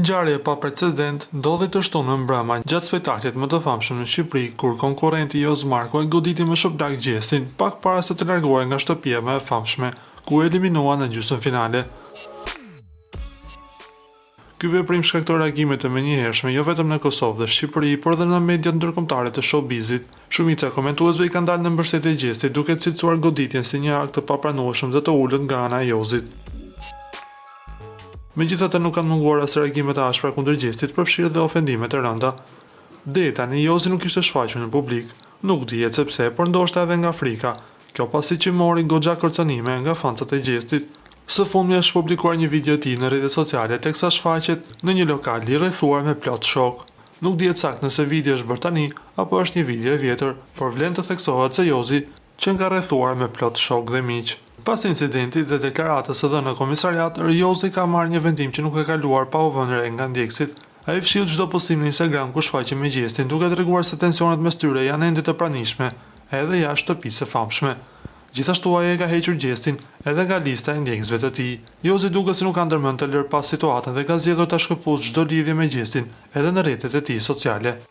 ngjarje pa precedent ndodhi të shtunën mbrëma gjatë spektaklit më të famshëm në Shqipëri, kur konkurrenti Joz Marko e goditi me shoplak Gjestin pak para se të largohej nga shtëpia më e famshme, ku e eliminua në gjysmëfinale. Ky veprim shkaktoi reagime të menjëhershme jo vetëm në Kosovë dhe Shqipëri, por edhe në mediat ndërkombëtare të showbizit. Shumica e komentuesve i kanë dalë në mbështetje Gjestit, duke cilësuar goditjen si një akt të papranueshëm dhe të ulët nga ana e Jozit. Megjithatë nuk kanë munguar as reagimet e ashpra kundër Gjestit, përfshirë dhe ofendime të rënda. Deri tani Jozi nuk ishte shfaqur në publik, nuk dihet se pse, por ndoshta edhe nga frika. Kjo pasi që mori goxha kërcënime nga fancat e Gjestit. Së fundmi është publikuar një video të tij në rrjetet sociale teksa shfaqet në një lokal i rrethuar me plot shok. Nuk dihet saktë nëse video është bërë tani apo është një video e vjetër, por vlen të theksohet se Jozi që nga rrethuar me plot shok dhe miq. Pas incidentit dhe deklaratës së dhënë në komisariat, Jozi ka marrë një vendim që nuk e kaluar pa u vënë re nga ndjekësit. Ai fshiu çdo postim në Instagram ku shfaqej me Gjestin, duke treguar se tensionet mes tyre janë ende të pranishme, edhe jashtë shtëpisë së famshme. Gjithashtu ai e ka hequr Gjestin edhe nga lista e ndjekësve të tij. Jozi duket se nuk ka ndërmend të lërë pas situatën dhe ka zgjedhur ta shkëputësh çdo lidhje me Gjestin, edhe në rrjetet e tij sociale.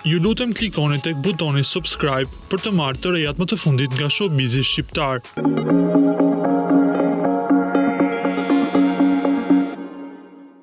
Ju lutem klikoni tek butoni subscribe për të marrë të rejat më të fundit nga showbizi shqiptar.